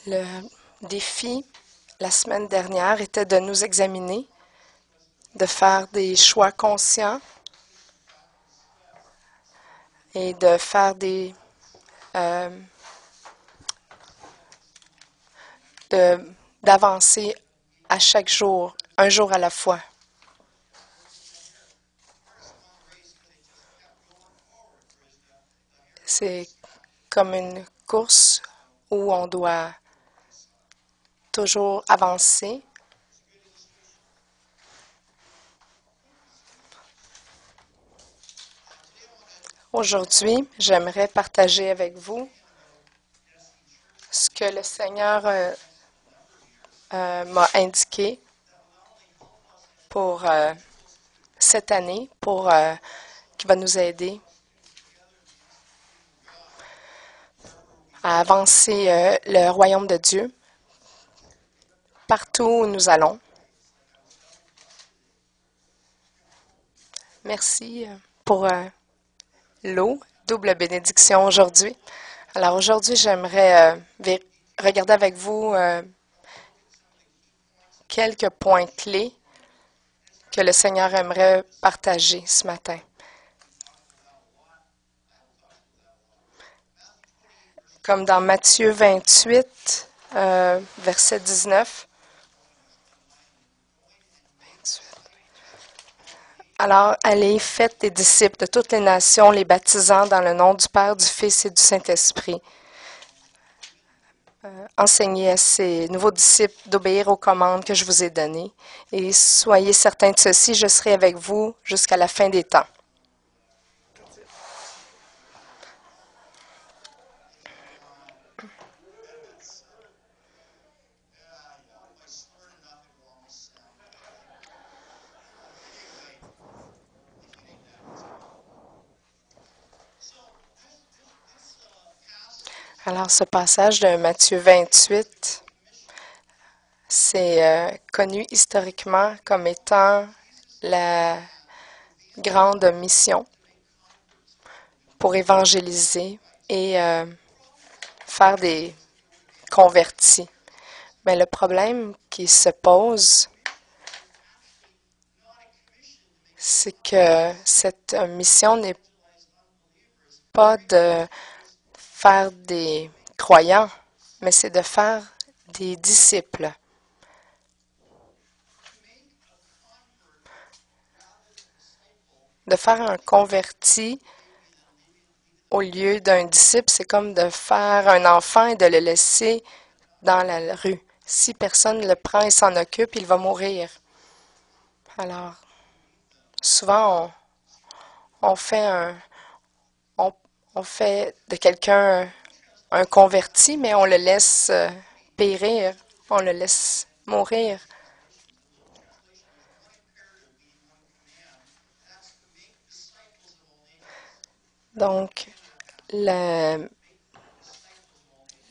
Le défi la semaine dernière était de nous examiner, de faire des choix conscients et de faire euh, d'avancer à chaque jour, un jour à la fois. C'est comme une course où on doit toujours avancer. Aujourd'hui, j'aimerais partager avec vous ce que le Seigneur m'a indiqué pour cette année, qui va nous aider à avancer le royaume de Dieu partout où nous allons. Merci pour l'eau, double bénédiction aujourd'hui. Alors aujourd'hui, j'aimerais regarder avec vous quelques points clés que le Seigneur aimerait partager ce matin. Comme dans Matthieu 28, verset 19. Alors, allez, faites des disciples de toutes les nations, les baptisant dans le nom du Père, du Fils et du Saint-Esprit. Enseignez à ces nouveaux disciples d'obéir aux commandes que je vous ai données. Et soyez certains de ceci, je serai avec vous jusqu'à la fin des temps. Alors, ce passage de Matthieu 28, c'est connu historiquement comme étant la grande mission pour évangéliser et faire des convertis. Mais le problème qui se pose, c'est que cette mission n'est pas de faire des croyants, mais c'est de faire des disciples. De faire un converti au lieu d'un disciple, c'est comme de faire un enfant et de le laisser dans la rue. Si personne le prend et s'en occupe, il va mourir. Alors, souvent, on fait on fait de quelqu'un un converti, mais on le laisse périr, on le laisse mourir. Donc, la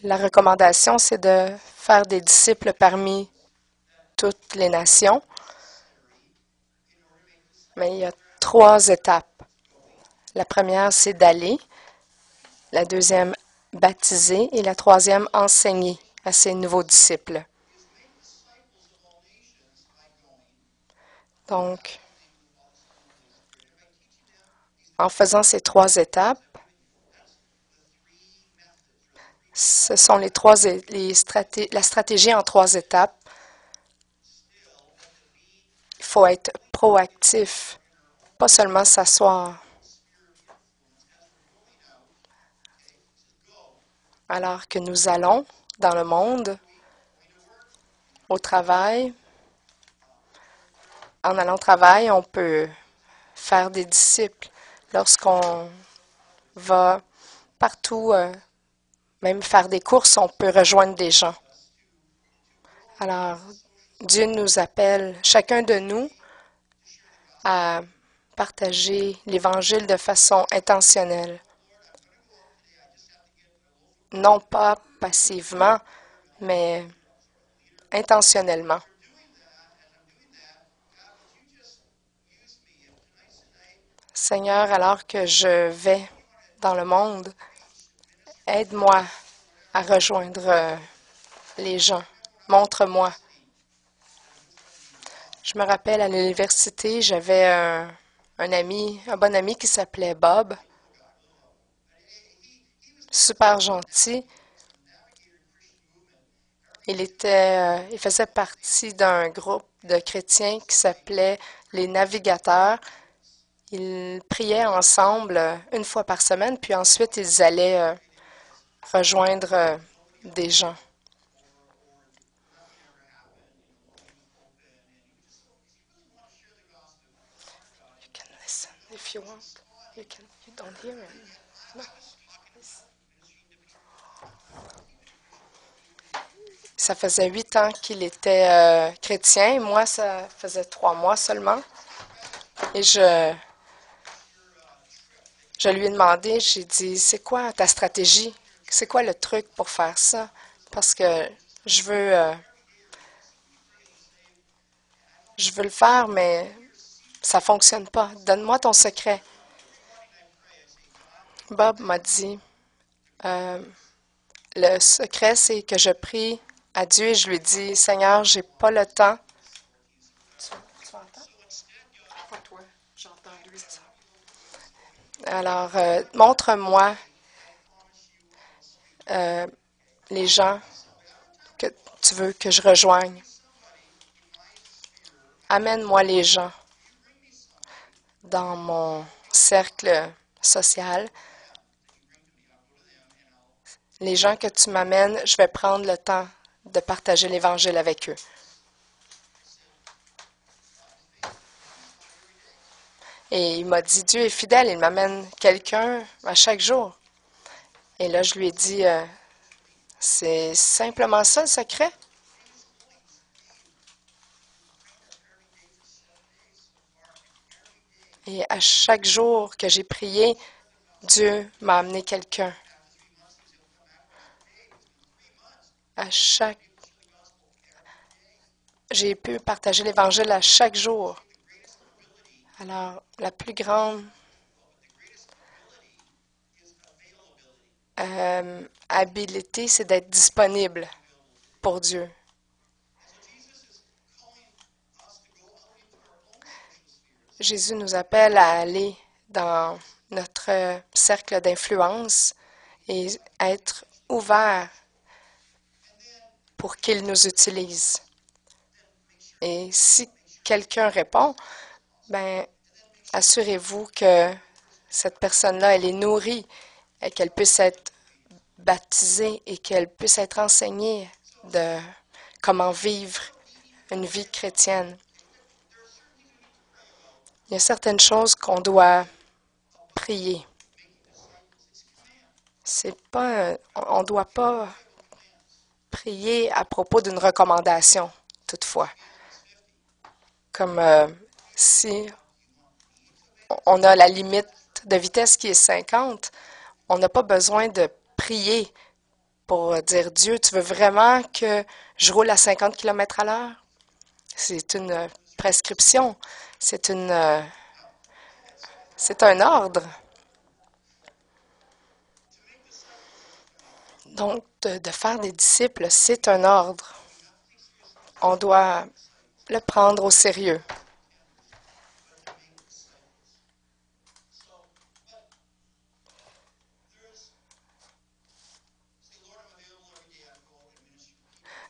recommandation, c'est de faire des disciples parmi toutes les nations. Mais il y a 3 étapes. La première, c'est d'aller. La deuxième, baptiser. Et la troisième, enseigner à ces nouveaux disciples. Donc, en faisant ces 3 étapes, ce sont la stratégie en 3 étapes. Il faut être proactif, pas seulement s'asseoir. Alors que nous allons dans le monde, au travail, en allant au travail, on peut faire des disciples. Lorsqu'on va partout, même faire des courses, on peut rejoindre des gens. Alors, Dieu nous appelle, chacun de nous, à partager l'Évangile de façon intentionnelle. Non pas passivement, mais intentionnellement. Seigneur, alors que je vais dans le monde, aide-moi à rejoindre les gens. Montre-moi. Je me rappelle à l'université, j'avais un bon ami qui s'appelait Bob, super gentil. Il faisait partie d'un groupe de chrétiens qui s'appelait les Navigateurs. Ils priaient ensemble une fois par semaine, puis ensuite ils allaient rejoindre des gens. You can listen if you want. You don't hear it. No. Ça faisait 8 ans qu'il était chrétien. Moi, ça faisait 3 mois seulement. Et je lui ai demandé, j'ai dit, c'est quoi ta stratégie? C'est quoi le truc pour faire ça? Parce que je veux, euh, je veux le faire, mais ça fonctionne pas. Donne-moi ton secret. Bob m'a dit, euh, le secret, c'est que je prie à Dieu et je lui dis, Seigneur, j'ai pas le temps. Tu m'entends? Pas toi, j'entends lui. Alors, montre-moi euh, les gens que tu veux que je rejoigne. Amène-moi les gens dans mon cercle social. Les gens que tu m'amènes, je vais prendre le temps de partager l'Évangile avec eux. Et il m'a dit, Dieu est fidèle, il m'amène quelqu'un à chaque jour. Et là, je lui ai dit, c'est simplement ça le secret. Et à chaque jour que j'ai prié, Dieu m'a amené quelqu'un. À chaque... J'ai pu partager l'Évangile à chaque jour. Alors, la plus grande habileté, c'est d'être disponible pour Dieu. Jésus nous appelle à aller dans notre cercle d'influence et être ouvert pour qu'il nous utilise. Et si quelqu'un répond, ben, assurez-vous que cette personne-là, elle est nourrie et qu'elle puisse être baptisée et qu'elle puisse être enseignée de comment vivre une vie chrétienne. Il y a certaines choses qu'on doit prier. C'est pas, on ne doit pas prier à propos d'une recommandation, toutefois. Comme si on a la limite de vitesse qui est 50, on n'a pas besoin de prier pour dire, Dieu, tu veux vraiment que je roule à 50 km à l'heure? C'est une prescription, c'est un ordre. Donc, de faire des disciples, c'est un ordre. On doit le prendre au sérieux.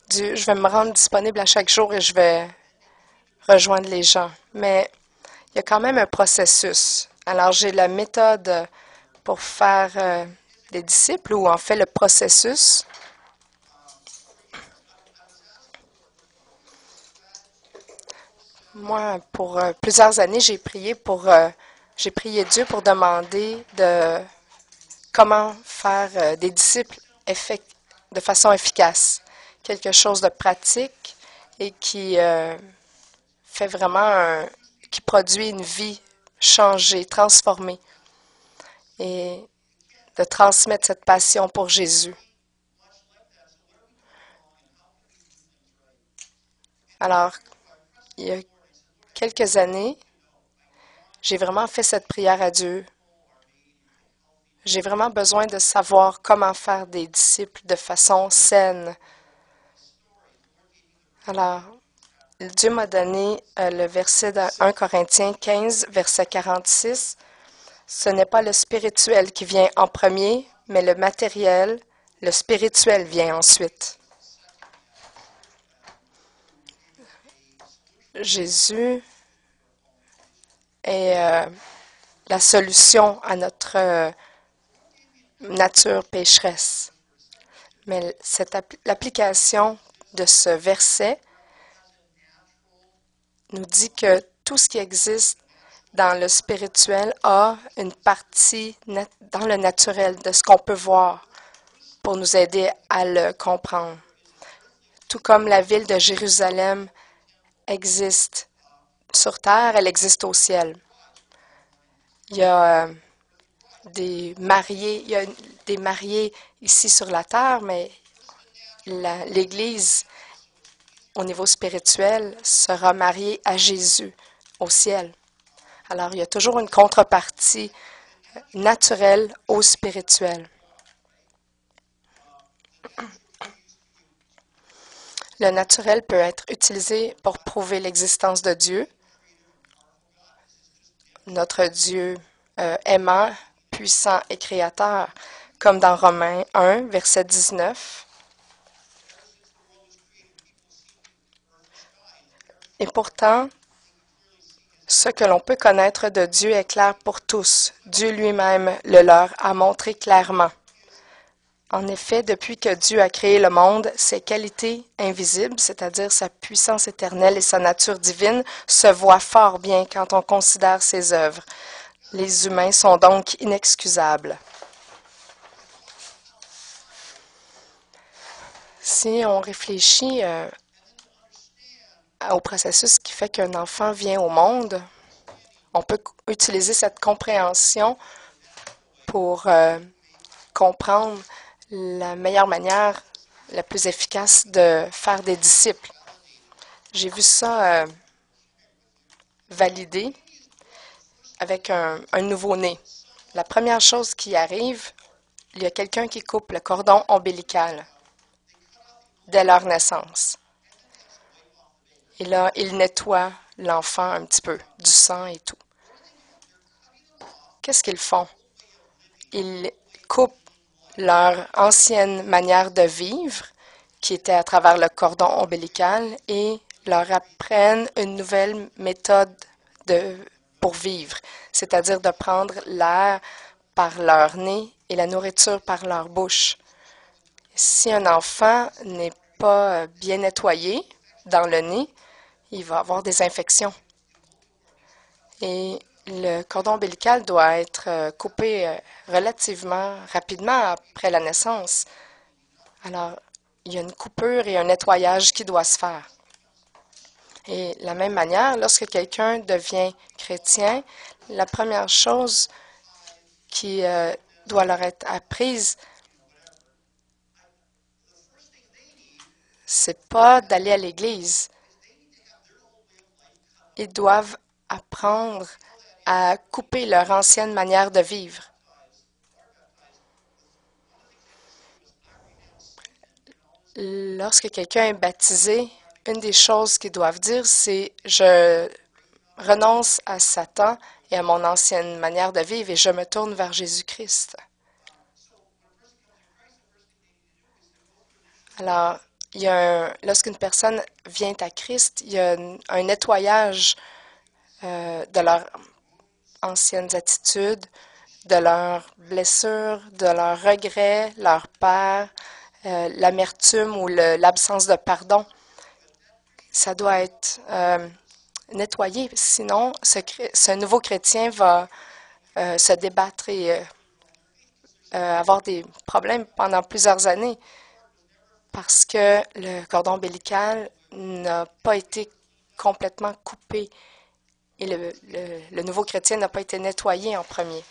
Dieu, je vais me rendre disponible à chaque jour et je vais rejoindre les gens. Mais il y a quand même un processus. Alors, j'ai la méthode pour faire des disciples ou en fait le processus. Moi, pour plusieurs années, j'ai prié Dieu pour demander de comment faire des disciples de façon efficace. Quelque chose de pratique et qui fait vraiment qui produit une vie changée, transformée et de transmettre cette passion pour Jésus. Alors, il y a quelques années, j'ai vraiment fait cette prière à Dieu. J'ai vraiment besoin de savoir comment faire des disciples de façon saine. Alors, Dieu m'a donné le verset de 1 Corinthiens 15, verset 46. Ce n'est pas le spirituel qui vient en premier, mais le matériel. Le spirituel vient ensuite. Jésus est la solution à notre nature pécheresse. Mais l'application de ce verset nous dit que tout ce qui existe dans le spirituel a une partie dans le naturel de ce qu'on peut voir pour nous aider à le comprendre. Tout comme la ville de Jérusalem existe sur terre, elle existe au ciel. Il y a des mariés ici sur la terre, mais l'Église, au niveau spirituel, sera mariée à Jésus au ciel. Alors, il y a toujours une contrepartie naturelle au spirituel. Le naturel peut être utilisé pour prouver l'existence de Dieu, notre Dieu aimant, puissant et créateur, comme dans Romains 1, verset 19. Et pourtant, ce que l'on peut connaître de Dieu est clair pour tous. Dieu lui-même le leur a montré clairement. En effet, depuis que Dieu a créé le monde, ses qualités invisibles, c'est-à-dire sa puissance éternelle et sa nature divine, se voient fort bien quand on considère ses œuvres. Les humains sont donc inexcusables. Si on réfléchit au processus qui fait qu'un enfant vient au monde, on peut utiliser cette compréhension pour comprendre la meilleure manière, la plus efficace de faire des disciples. J'ai vu ça validé avec un nouveau-né. La première chose qui arrive, il y a quelqu'un qui coupe le cordon ombilical dès leur naissance. Et là, il nettoie l'enfant un petit peu, du sang et tout. Qu'est-ce qu'ils font? Ils coupent leur ancienne manière de vivre, qui était à travers le cordon ombilical, et leur apprennent une nouvelle méthode pour vivre, c'est-à-dire de prendre l'air par leur nez et la nourriture par leur bouche. Si un enfant n'est pas bien nettoyé dans le nez, il va avoir des infections. Et le cordon ombilical doit être coupé relativement rapidement après la naissance. Alors, il y a une coupure et un nettoyage qui doit se faire. Et de la même manière, lorsque quelqu'un devient chrétien, la première chose qui doit leur être apprise, c'est pas d'aller à l'église. Ils doivent apprendre à couper leur ancienne manière de vivre. Lorsque quelqu'un est baptisé, une des choses qu'ils doivent dire, c'est « Je renonce à Satan et à mon ancienne manière de vivre et je me tourne vers Jésus-Christ. » Alors, lorsqu'une personne vient à Christ, il y a un nettoyage de leurs anciennes attitudes, de leurs blessures, de leurs regrets, leurs peurs, l'amertume ou l'absence de pardon. Ça doit être nettoyé, sinon ce nouveau chrétien va se débattre et avoir des problèmes pendant plusieurs années parce que le cordon ombilical n'a pas été complètement coupé et le nouveau chrétien n'a pas été nettoyé en premier.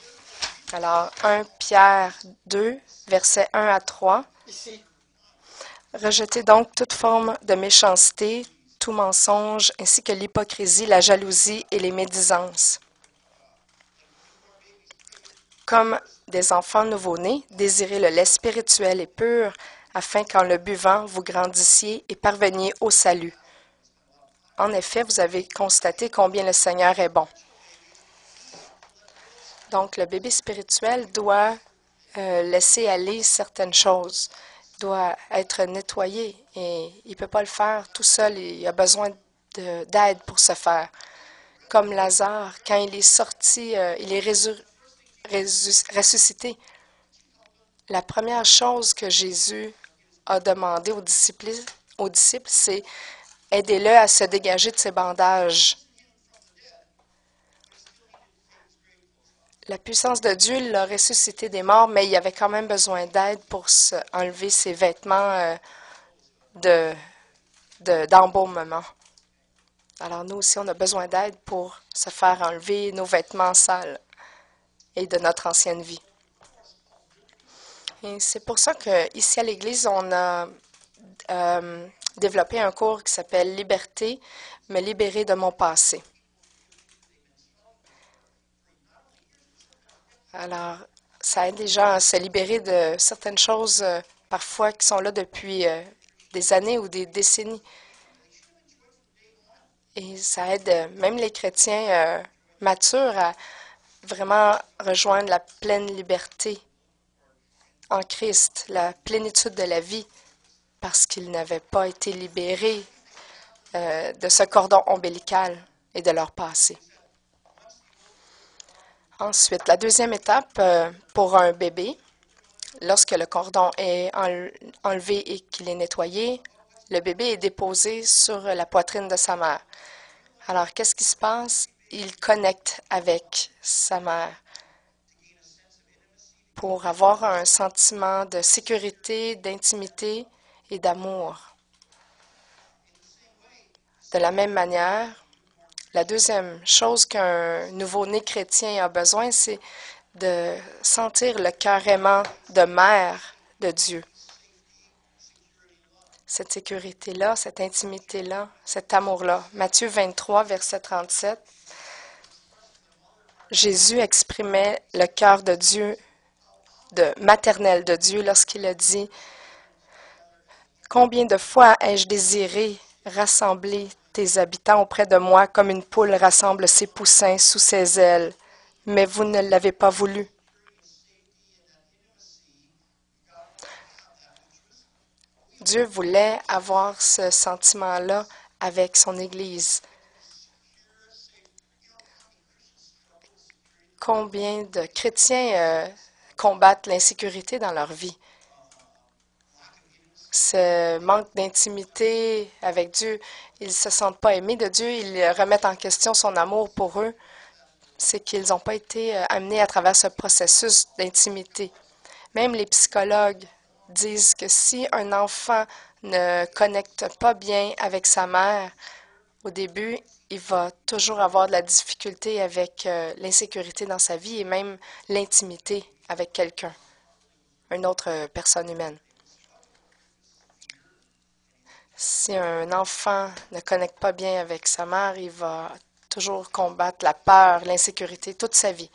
Alors, 1 Pierre 2, versets 1 à 3. Ici. Rejetez donc toute forme de méchanceté, tout mensonge, ainsi que l'hypocrisie, la jalousie et les médisances. Comme des enfants nouveau-nés, désirez le lait spirituel et pur, afin qu'en le buvant, vous grandissiez et parveniez au salut. En effet, vous avez constaté combien le Seigneur est bon. Donc, le bébé spirituel doit laisser aller certaines choses, doit être nettoyé et il ne peut pas le faire tout seul. Il a besoin d'aide pour ce faire. Comme Lazare, quand il est sorti, il est ressuscité. La première chose que Jésus a demandé aux disciples, c'est aidez-le à se dégager de ses bandages. La puissance de Dieu l'a ressuscité des morts, mais il avait quand même besoin d'aide pour enlever ses vêtements d'embaumement. Alors nous aussi, on a besoin d'aide pour se faire enlever nos vêtements sales et de notre ancienne vie. Et c'est pour ça qu'ici à l'Église, on a développé un cours qui s'appelle Liberté, me libérer de mon passé. Alors, ça aide les gens à se libérer de certaines choses parfois qui sont là depuis des années ou des décennies. Et ça aide même les chrétiens matures à vraiment rejoindre la pleine liberté en Christ, la plénitude de la vie, parce qu'ils n'avaient pas été libérés de ce cordon ombilical et de leur passé. Ensuite, la deuxième étape pour un bébé, lorsque le cordon est enlevé et qu'il est nettoyé, le bébé est déposé sur la poitrine de sa mère. Alors, qu'est-ce qui se passe? Il connecte avec sa mère pour avoir un sentiment de sécurité, d'intimité et d'amour. De la même manière, la deuxième chose qu'un nouveau-né chrétien a besoin, c'est de sentir le cœur aimant de mère de Dieu. Cette sécurité-là, cette intimité-là, cet amour-là. Matthieu 23, verset 37. Jésus exprimait le cœur de Dieu, maternel de Dieu, lorsqu'il a dit « Combien de fois ai-je désiré rassembler tes habitants auprès de moi comme une poule rassemble ses poussins sous ses ailes, mais vous ne l'avez pas voulu. » Dieu voulait avoir ce sentiment-là avec son Église. Combien de chrétiens combattent l'insécurité dans leur vie? Ce manque d'intimité avec Dieu, ils ne se sentent pas aimés de Dieu, ils remettent en question son amour pour eux. C'est qu'ils n'ont pas été amenés à travers ce processus d'intimité. Même les psychologues disent que si un enfant ne connecte pas bien avec sa mère, au début, il va toujours avoir de la difficulté avec l'insécurité dans sa vie et même l'intimité avec quelqu'un, une autre personne humaine. Si un enfant ne connecte pas bien avec sa mère, il va toujours combattre la peur, l'insécurité toute sa vie.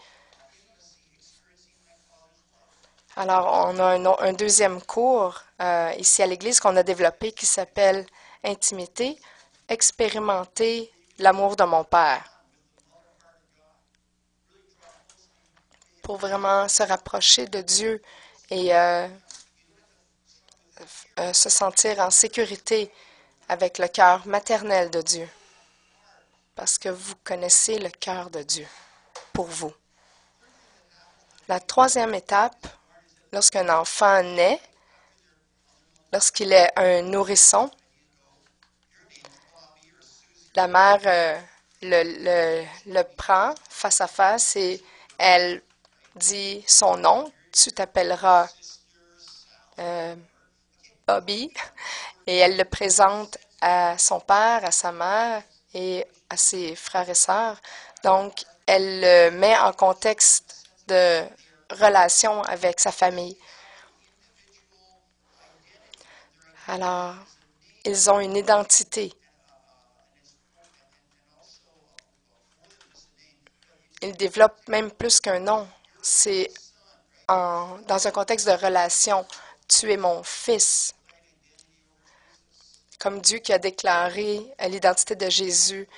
Alors, on a un deuxième cours ici à l'Église qu'on a développé qui s'appelle Intimité, expérimenter l'amour de mon Père. Pour vraiment se rapprocher de Dieu et se sentir en sécurité avec le cœur maternel de Dieu. Parce que vous connaissez le cœur de Dieu pour vous. La troisième étape, lorsqu'un enfant naît, lorsqu'il est un nourrisson, la mère le prend face à face et elle dit son nom. Tu t'appelleras Bobby. Et elle le présente à son père, à sa mère et à ses frères et sœurs. Donc, elle le met en contexte de relation avec sa famille. Alors, ils ont une identité. Ils développent même plus qu'un nom. C'est dans un contexte de relation. Tu es mon fils. comme Dieu qui a déclaré l'identité de Jésus.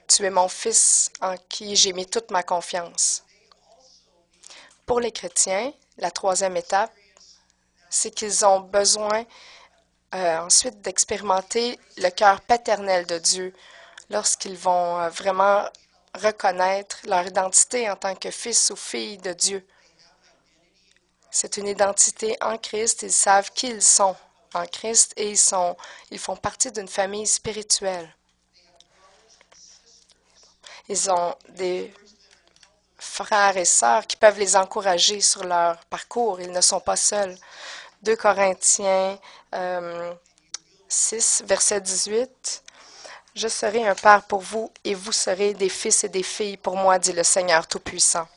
Tu es mon fils en qui j'ai mis toute ma confiance. Pour les chrétiens, la troisième étape, c'est qu'ils ont besoin ensuite d'expérimenter le cœur paternel de Dieu lorsqu'ils vont vraiment reconnaître leur identité en tant que fils ou fille de Dieu. C'est une identité en Christ. Ils savent qui ils sont en Christ et ils font partie d'une famille spirituelle. Ils ont des frères et sœurs qui peuvent les encourager sur leur parcours. Ils ne sont pas seuls. 2 Corinthiens 6, verset 18. « Je serai un père pour vous et vous serez des fils et des filles pour moi, dit le Seigneur Tout-Puissant. »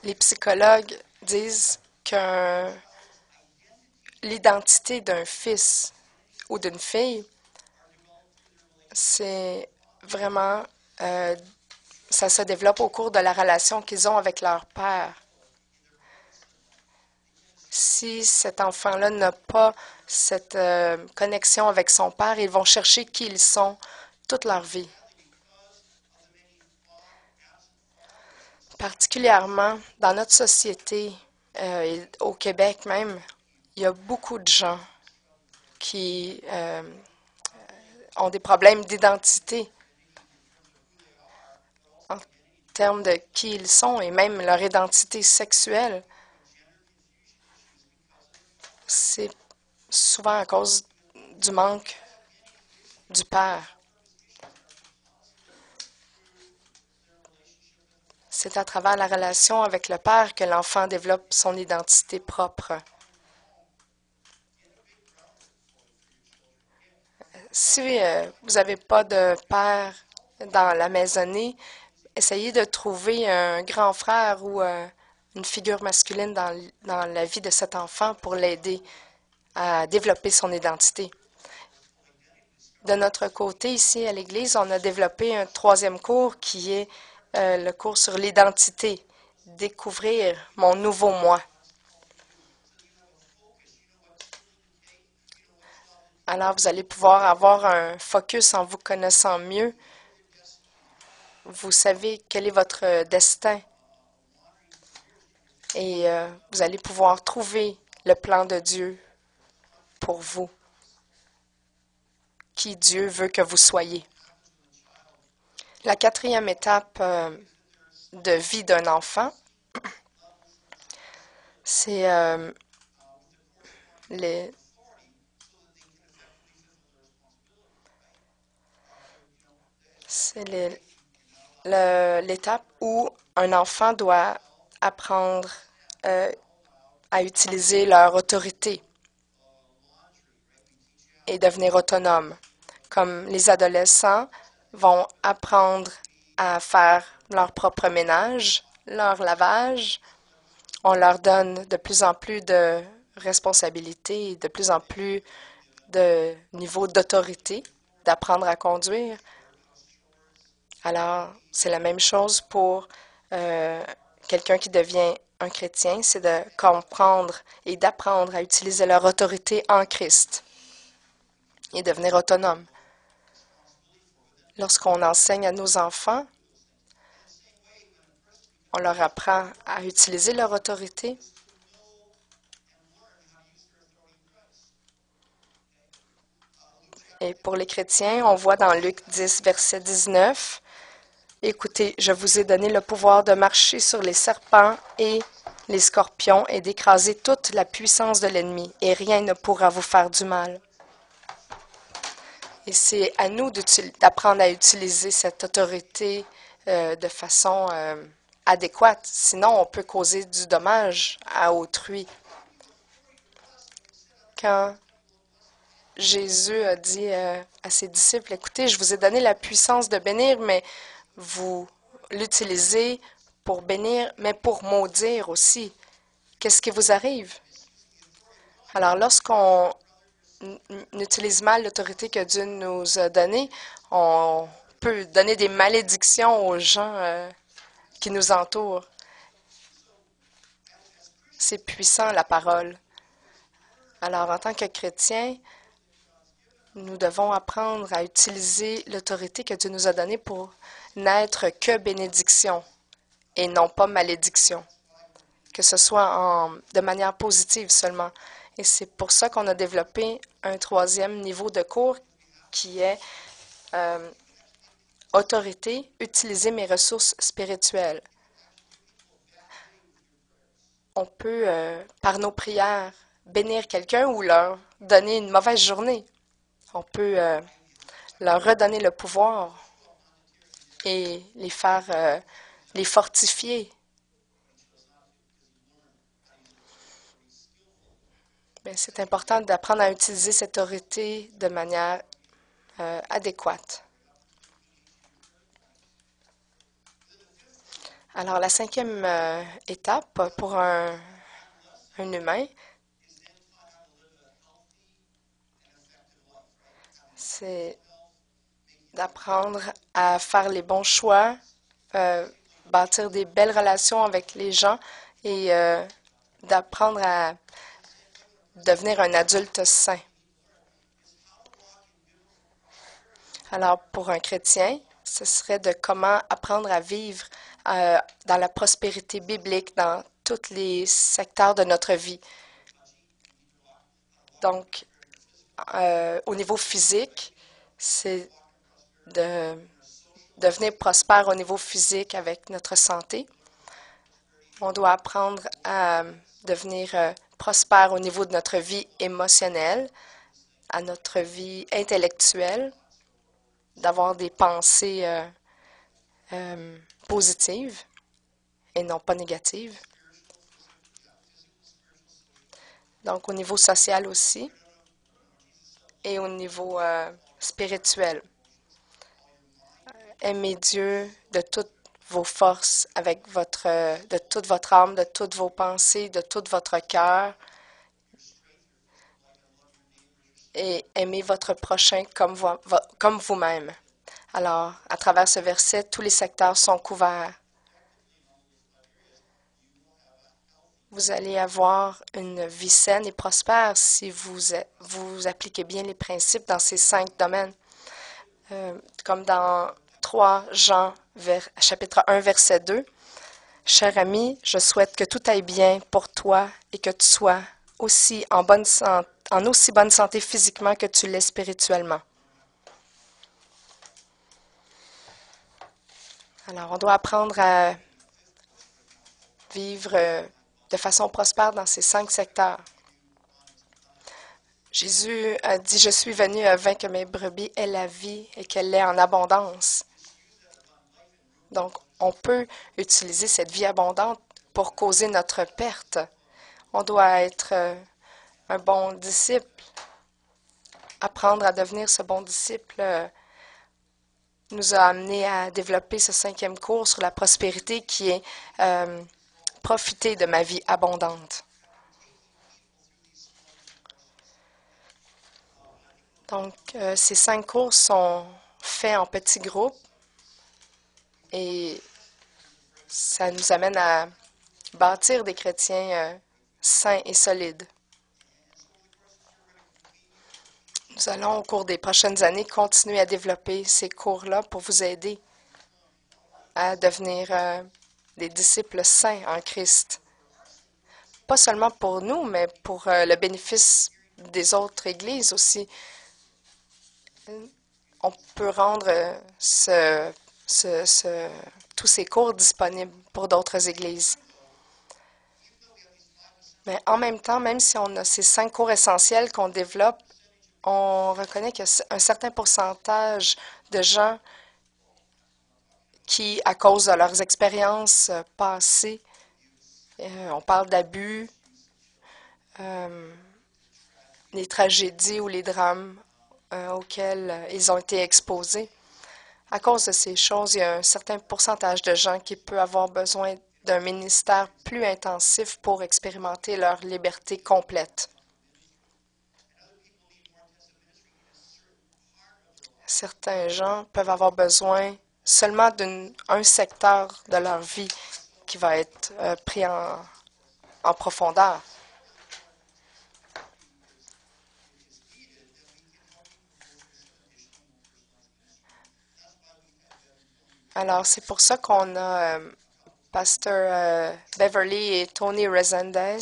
Les psychologues disent que l'identité d'un fils ou d'une fille, c'est vraiment, ça se développe au cours de la relation qu'ils ont avec leur père. Si cet enfant-là n'a pas cette connexion avec son père, ils vont chercher qui ils sont toute leur vie. Particulièrement dans notre société, et au Québec même, il y a beaucoup de gens qui ont des problèmes d'identité en termes de qui ils sont et même leur identité sexuelle. C'est souvent à cause du manque du père. C'est à travers la relation avec le père que l'enfant développe son identité propre. Si vous n'avez pas de père dans la maisonnée, essayez de trouver un grand frère ou une figure masculine dans la vie de cet enfant pour l'aider à développer son identité. De notre côté, ici à l'Église, on a développé un troisième cours qui est le cours sur l'identité, découvrir mon nouveau moi. Alors, vous allez pouvoir avoir un focus en vous connaissant mieux. Vous savez quel est votre destin. Et vous allez pouvoir trouver le plan de Dieu pour vous, qui Dieu veut que vous soyez. La quatrième étape de vie d'un enfant, c'est l'étape où un enfant doit apprendre à utiliser leur autorité et devenir autonome. Comme les adolescents vont apprendre à faire leur propre ménage, leur lavage, on leur donne de plus en plus de responsabilités, de plus en plus de niveau d'autorité, d'apprendre à conduire. Alors, c'est la même chose pour quelqu'un qui devient un chrétien, c'est de comprendre et d'apprendre à utiliser leur autorité en Christ et devenir autonome. Lorsqu'on enseigne à nos enfants, on leur apprend à utiliser leur autorité. Et pour les chrétiens, on voit dans Luc 10, verset 19, « Écoutez, je vous ai donné le pouvoir de marcher sur les serpents et les scorpions et d'écraser toute la puissance de l'ennemi, et rien ne pourra vous faire du mal. » Et c'est à nous d'apprendre à utiliser cette autorité de façon adéquate. Sinon, on peut causer du dommage à autrui. Quand Jésus a dit à ses disciples, « Écoutez, je vous ai donné la puissance de bénir, mais vous l'utilisez pour bénir, mais pour maudire aussi. Qu'est-ce qui vous arrive? » Alors, lorsqu'on utilise mal l'autorité que Dieu nous a donnée, on peut donner des malédictions aux gens qui nous entourent. C'est puissant, la parole. Alors, en tant que chrétiens, nous devons apprendre à utiliser l'autorité que Dieu nous a donnée pour n'être que bénédiction et non pas malédiction, que ce soit de manière positive seulement. Et c'est pour ça qu'on a développé un troisième niveau de cours qui est autorité, utiliser mes ressources spirituelles. On peut, par nos prières, bénir quelqu'un ou leur donner une mauvaise journée. On peut leur redonner le pouvoir et les faire, les fortifier. Mais c'est important d'apprendre à utiliser cette autorité de manière adéquate. Alors, la cinquième étape pour un humain, c'est d'apprendre à faire les bons choix, bâtir des belles relations avec les gens et d'apprendre à devenir un adulte sain. Alors, pour un chrétien, ce serait de comment apprendre à vivre dans la prospérité biblique dans tous les secteurs de notre vie. Donc, au niveau physique, c'est de devenir prospère au niveau physique avec notre santé. On doit apprendre à devenir prospère au niveau de notre vie émotionnelle, à notre vie intellectuelle, d'avoir des pensées positives et non pas négatives. Donc, au niveau social aussi et au niveau spirituel. Aimez Dieu de toutes vos forces, de toute votre âme, de toutes vos pensées, de tout votre cœur. Et aimez votre prochain comme vous-même. Alors, à travers ce verset, tous les secteurs sont couverts. Vous allez avoir une vie saine et prospère si vous appliquez bien les principes dans ces 5 domaines. Comme dans 3 Jean, chapitre 1, verset 2. Cher ami, je souhaite que tout aille bien pour toi et que tu sois aussi en aussi bonne santé physiquement que tu l'es spirituellement. Alors, on doit apprendre à vivre de façon prospère dans ces 5 secteurs. Jésus a dit, je suis venu afin que mes brebis aient la vie et qu'elle l'ait en abondance. Donc, on peut utiliser cette vie abondante pour causer notre perte. On doit être un bon disciple. Apprendre à devenir ce bon disciple nous a amené à développer ce 5e cours sur la prospérité qui est profiter de ma vie abondante. Donc, ces 5 cours sont faits en petits groupes et ça nous amène à bâtir des chrétiens sains et solides. Nous allons, au cours des prochaines années, continuer à développer ces cours-là pour vous aider à devenir des disciples saints en Christ. Pas seulement pour nous, mais pour le bénéfice des autres églises aussi. On peut rendre tous ces cours disponibles pour d'autres églises. Mais en même temps, même si on a ces 5 cours essentiels qu'on développe, on reconnaît qu'il y a un certain pourcentage de gens qui, à cause de leurs expériences passées, on parle d'abus, les tragédies ou les drames auxquels ils ont été exposés. À cause de ces choses, il y a un certain pourcentage de gens qui peut avoir besoin d'un ministère plus intensif pour expérimenter leur liberté complète. Certains gens peuvent avoir besoin seulement d'un secteur de leur vie qui va être pris en profondeur. Alors, c'est pour ça qu'on a Pasteur Beverly et Tony Resendez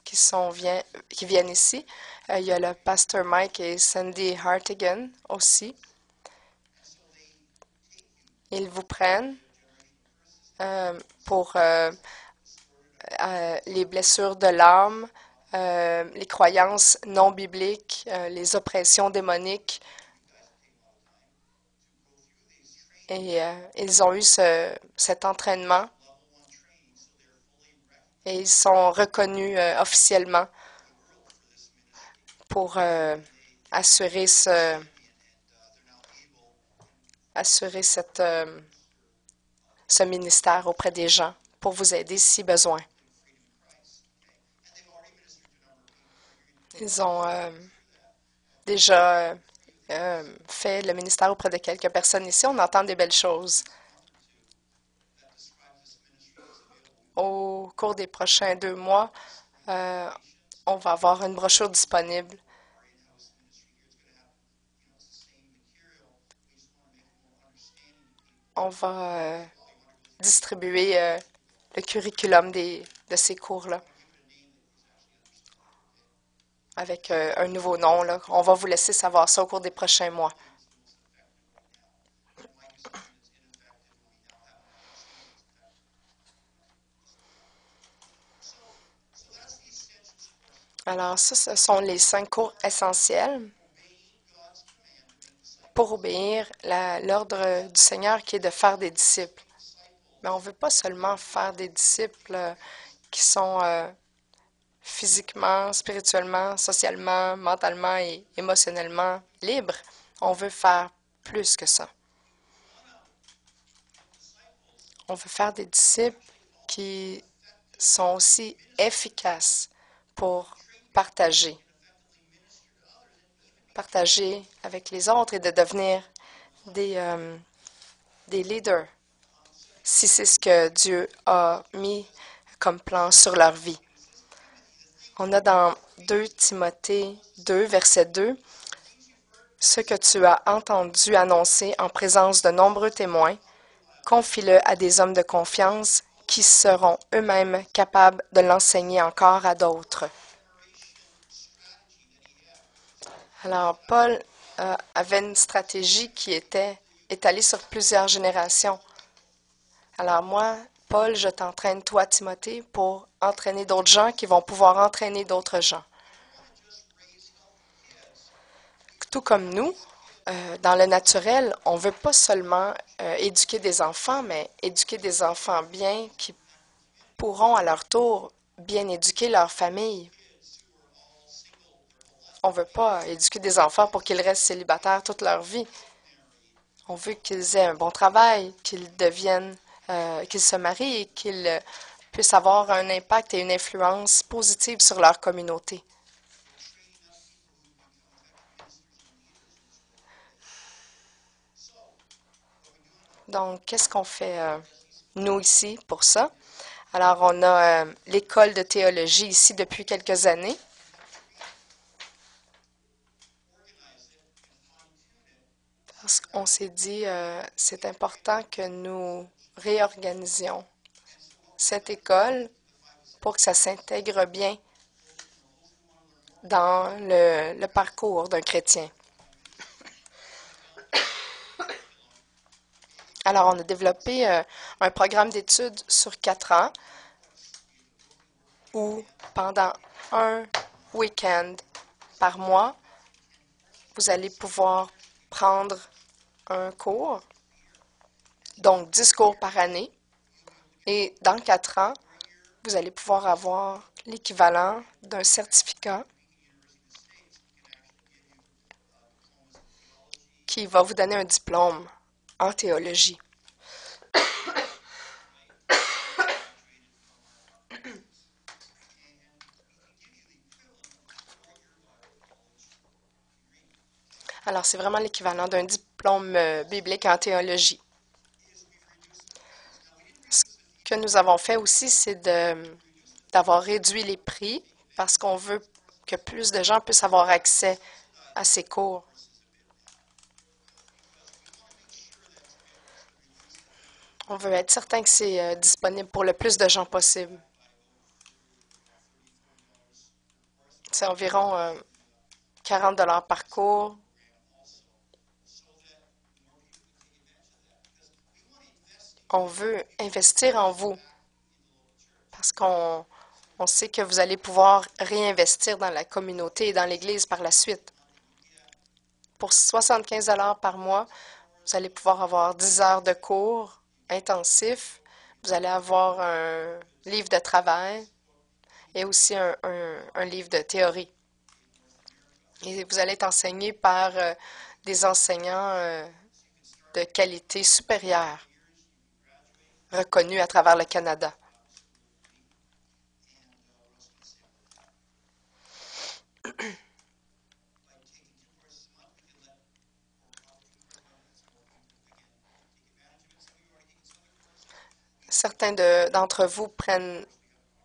qui viennent ici. Il y a le Pasteur Mike et Sandy Hartigan aussi. Ils vous prennent pour les blessures de l'âme, les croyances non bibliques, les oppressions démoniques. Et ils ont eu cet entraînement et ils sont reconnus officiellement pour assurer ce ministère auprès des gens pour vous aider si besoin. Ils ont déjà fait le ministère auprès de quelques personnes ici. On entend des belles choses. Au cours des prochains 2 mois, on va avoir une brochure disponible. On va distribuer le curriculum de ces cours-là avec un nouveau nom, là. On va vous laisser savoir ça au cours des prochains mois. Alors ça, ce sont les 5 cours essentiels pour obéir l'ordre du Seigneur qui est de faire des disciples. Mais on ne veut pas seulement faire des disciples qui sont physiquement, spirituellement, socialement, mentalement et émotionnellement libres. On veut faire plus que ça. On veut faire des disciples qui sont aussi efficaces pour partager avec les autres et de devenir des leaders, si c'est ce que Dieu a mis comme plan sur leur vie. On a dans 2 Timothée 2, verset 2, « Ce que tu as entendu annoncer en présence de nombreux témoins, confie-le à des hommes de confiance qui seront eux-mêmes capables de l'enseigner encore à d'autres. » Alors, Paul avait une stratégie qui était étalée sur plusieurs générations. Alors moi, Paul, je t'entraîne, toi, Timothée, pour entraîner d'autres gens qui vont pouvoir entraîner d'autres gens. Tout comme nous, dans le naturel, on ne veut pas seulement éduquer des enfants, mais éduquer des enfants bien qui pourront à leur tour bien éduquer leur famille. On ne veut pas éduquer des enfants pour qu'ils restent célibataires toute leur vie. On veut qu'ils aient un bon travail, qu'ils se marient et qu'ils puissent avoir un impact et une influence positive sur leur communauté. Donc, qu'est-ce qu'on fait, nous, ici, pour ça? Alors, on a l'école de théologie ici depuis quelques années. Parce qu'on s'est dit, c'est important que nous réorganisions cette école pour que ça s'intègre bien dans le parcours d'un chrétien. Alors, on a développé un programme d'études sur 4 ans où, pendant un week-end par mois, vous allez pouvoir prendre un cours, donc 10 cours par année. Et dans 4 ans, vous allez pouvoir avoir l'équivalent d'un certificat qui va vous donner un diplôme en théologie. Alors, c'est vraiment l'équivalent d'un diplôme biblique en théologie. Ce que nous avons fait aussi, c'est d'avoir réduit les prix parce qu'on veut que plus de gens puissent avoir accès à ces cours. On veut être certain que c'est disponible pour le plus de gens possible. C'est environ 40 par cours. On veut investir en vous parce qu'on sait que vous allez pouvoir réinvestir dans la communauté et dans l'Église par la suite. Pour 75 par mois, vous allez pouvoir avoir 10 heures de cours intensifs. Vous allez avoir un livre de travail et aussi un livre de théorie. Et vous allez être enseigné par des enseignants de qualité supérieure, reconnus à travers le Canada. Certains d'entre vous prennent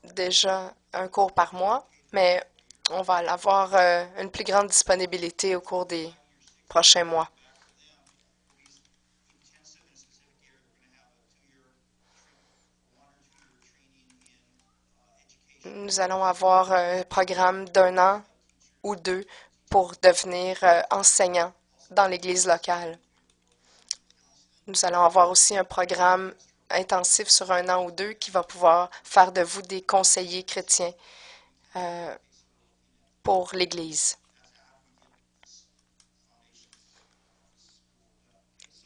déjà un cours par mois, mais on va avoir une plus grande disponibilité au cours des prochains mois. Nous allons avoir un programme d'un an ou deux pour devenir enseignant dans l'Église locale. Nous allons avoir aussi un programme intensif sur un an ou deux qui va pouvoir faire de vous des conseillers chrétiens pour l'Église.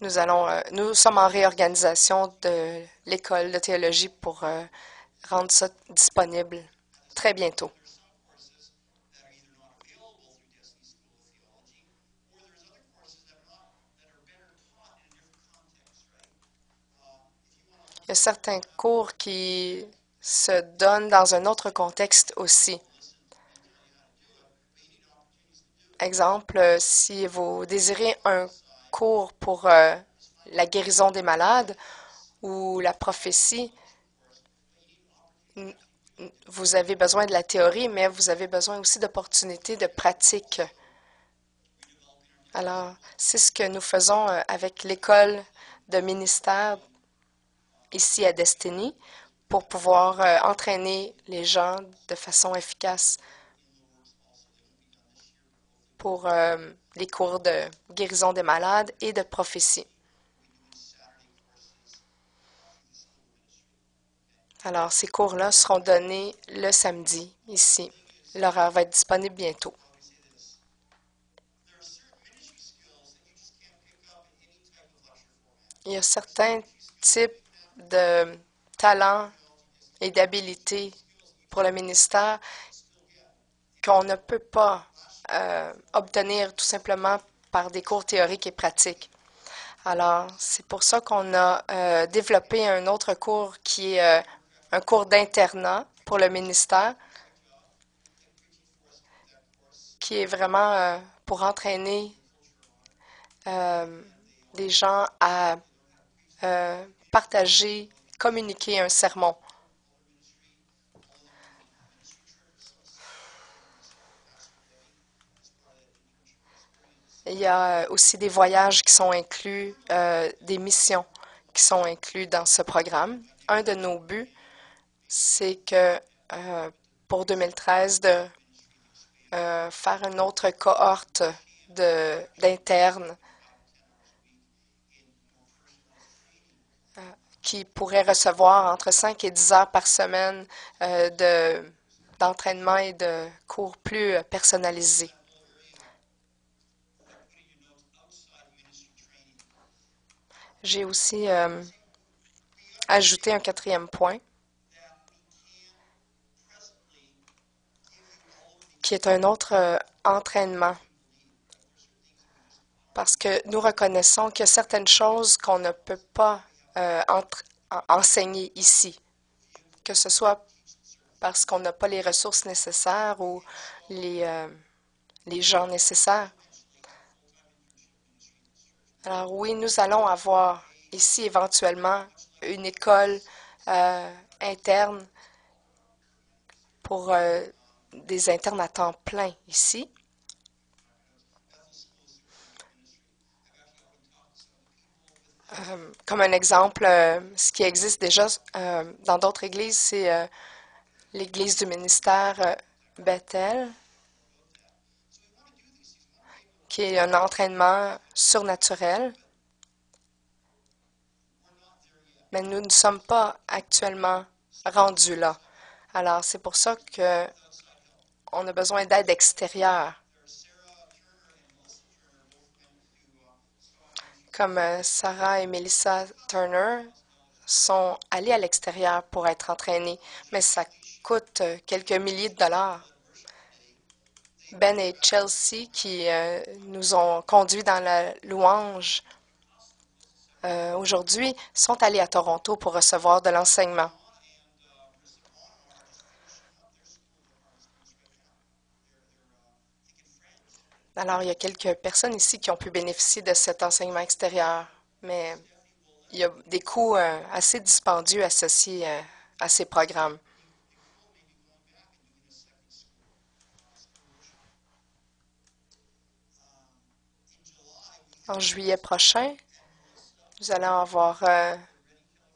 Nous sommes en réorganisation de l'école de théologie pour rendre ça disponible très bientôt. Il y a certains cours qui se donnent dans un autre contexte aussi. Exemple, si vous désirez un cours pour la guérison des malades ou la prophétie, vous avez besoin de la théorie, mais vous avez besoin aussi d'opportunités de pratique. Alors, c'est ce que nous faisons avec l'école de ministère ici à Destiny pour pouvoir entraîner les gens de façon efficace pour les cours de guérison des malades et de prophétie. Alors, ces cours-là seront donnés le samedi ici. L'horaire va être disponible bientôt. Il y a certains types de talents et d'habilités pour le ministère qu'on ne peut pas obtenir tout simplement par des cours théoriques et pratiques. Alors, c'est pour ça qu'on a développé un autre cours qui est un cours d'internat pour le ministère, qui est vraiment pour entraîner des gens à partager, communiquer un sermon. Il y a aussi des voyages qui sont inclus, des missions qui sont inclus dans ce programme. Un de nos buts, c'est que pour 2013, de faire une autre cohorte d'internes qui pourraient recevoir entre 5 et 10 heures par semaine d'entraînement et de cours plus personnalisés. J'ai aussi ajouté un quatrième point, qui est un autre entraînement. Parce que nous reconnaissons qu'il y a certaines choses qu'on ne peut pas enseigner ici, que ce soit parce qu'on n'a pas les ressources nécessaires ou les gens nécessaires. Alors oui, nous allons avoir ici éventuellement une école interne pour des internes à temps plein ici. Comme un exemple, ce qui existe déjà dans d'autres églises, c'est l'église du ministère Bethel, qui est un entraînement surnaturel. Mais nous ne sommes pas actuellement rendus là. Alors, c'est pour ça que on a besoin d'aide extérieure, comme Sarah et Melissa Turner sont allées à l'extérieur pour être entraînées, mais ça coûte quelques milliers de dollars. Ben et Chelsea, qui nous ont conduits dans la louange aujourd'hui, sont allés à Toronto pour recevoir de l'enseignement. Alors, il y a quelques personnes ici qui ont pu bénéficier de cet enseignement extérieur, mais il y a des coûts assez dispendieux associés à ces programmes. En juillet prochain, nous allons avoir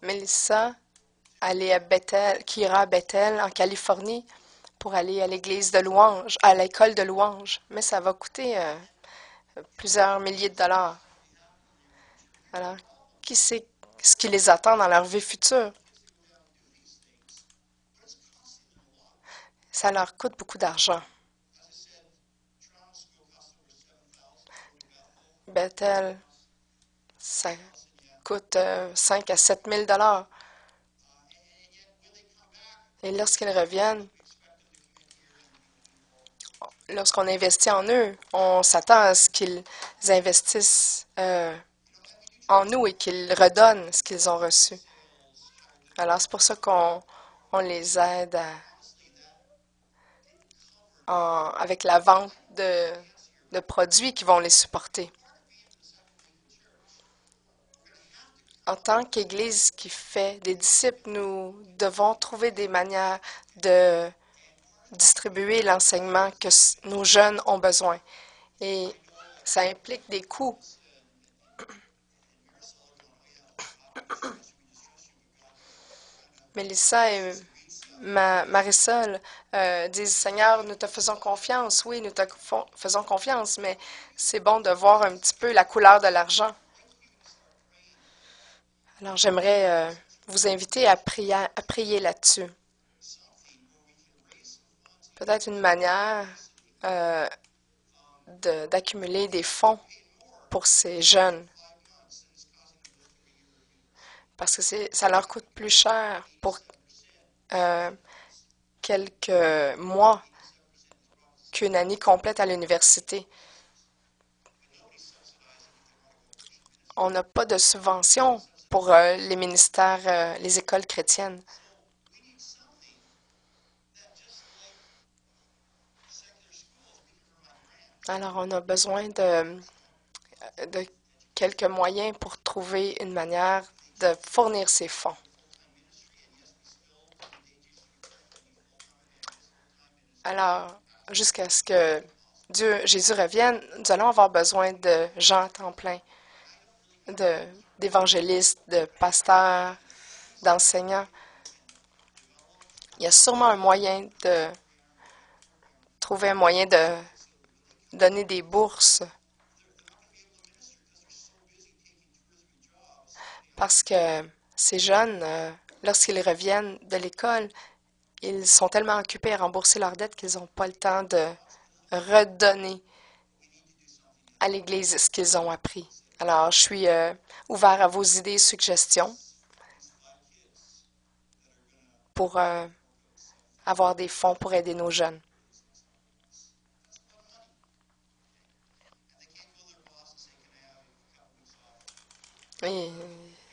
Melissa aller à Bethel, qui ira à Bethel, en Californie, pour aller à l'église de louange, à l'école de louange. Mais ça va coûter plusieurs milliers de dollars. Alors, qui sait ce qui les attend dans leur vie future? Ça leur coûte beaucoup d'argent. Bethel, ça coûte 5 à 7 000 dollars. Et lorsqu'ils reviennent, lorsqu'on investit en eux, on s'attend à ce qu'ils investissent en nous et qu'ils redonnent ce qu'ils ont reçu. Alors, c'est pour ça qu'on les aide avec la vente de produits qui vont les supporter. En tant qu'Église qui fait des disciples, nous devons trouver des manières de distribuer l'enseignement que nos jeunes ont besoin. Et ça implique des coûts. Mélissa et Marisol disent, Seigneur, nous te faisons confiance. Oui, nous te faisons confiance, mais c'est bon de voir un petit peu la couleur de l'argent. Alors, j'aimerais vous inviter à prier là-dessus. Peut-être une manière d'accumuler des fonds pour ces jeunes. Parce que ça leur coûte plus cher pour euh, quelques mois qu'une année complète à l'université. On n'a pas de subvention pour les ministères, les écoles chrétiennes. Alors, on a besoin de quelques moyens pour trouver une manière de fournir ces fonds. Alors, jusqu'à ce que Jésus revienne, nous allons avoir besoin de gens à temps plein, d'évangélistes, de pasteurs, d'enseignants. Il y a sûrement un moyen de trouver un moyen de donner des bourses parce que ces jeunes, lorsqu'ils reviennent de l'école, ils sont tellement occupés à rembourser leurs dettes qu'ils n'ont pas le temps de redonner à l'Église ce qu'ils ont appris. Alors, je suis ouvert à vos idées et suggestions pour avoir des fonds pour aider nos jeunes. Et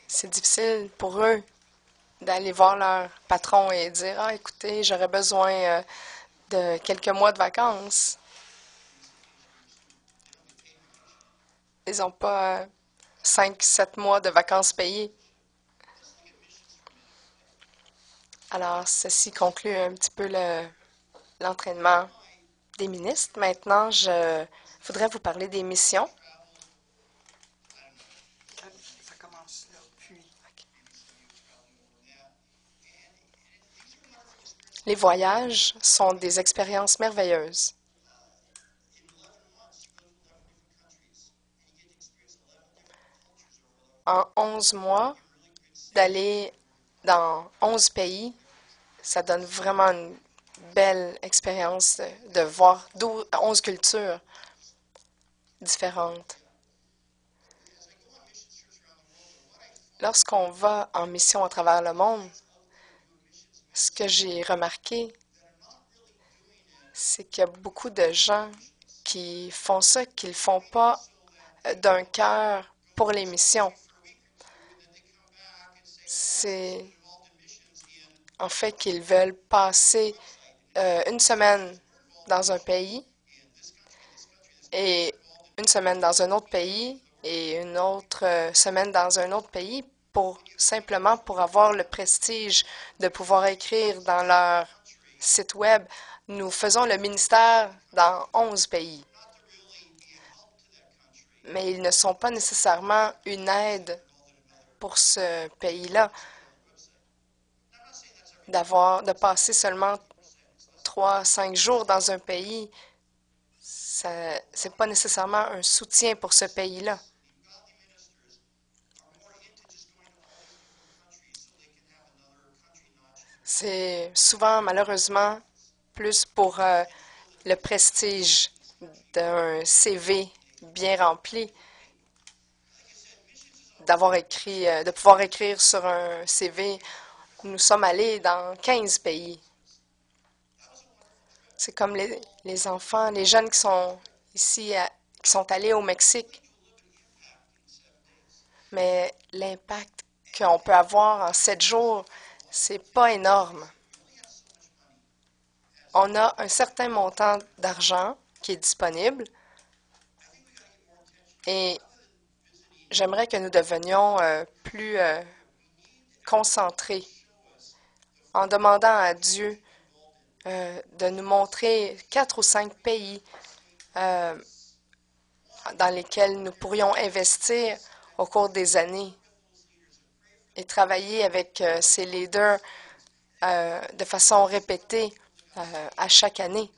c'est difficile pour eux d'aller voir leur patron et dire, ah, écoutez, j'aurais besoin de quelques mois de vacances. Ils n'ont pas 5, 7 mois de vacances payées. Alors, ceci conclut un petit peu l'entraînement des ministres. Maintenant, je voudrais vous parler des missions. Les voyages sont des expériences merveilleuses. En 11 mois, d'aller dans 11 pays, ça donne vraiment une belle expérience de voir 11 cultures différentes. Lorsqu'on va en mission à travers le monde, ce que j'ai remarqué, c'est qu'il y a beaucoup de gens qui font ça, qui ne le font pas d'un cœur pour les missions. C'est en fait qu'ils veulent passer une semaine dans un pays et une semaine dans un autre pays et une autre semaine dans un autre pays simplement pour avoir le prestige de pouvoir écrire dans leur site web. Nous faisons le ministère dans 11 pays, mais ils ne sont pas nécessairement une aide pour ce pays-là. De passer seulement 3, 5 jours dans un pays, ce n'est pas nécessairement un soutien pour ce pays-là. C'est souvent, malheureusement, plus pour le prestige d'un CV bien rempli, de pouvoir écrire sur un CV. Nous sommes allés dans 15 pays. C'est comme les enfants, les jeunes qui sont ici, qui sont allés au Mexique. Mais l'impact qu'on peut avoir en 7 jours, c'est pas énorme. On a un certain montant d'argent qui est disponible et j'aimerais que nous devenions plus concentrés en demandant à Dieu de nous montrer 4 ou 5 pays dans lesquels nous pourrions investir au cours des années et travailler avec ces leaders de façon répétée à chaque année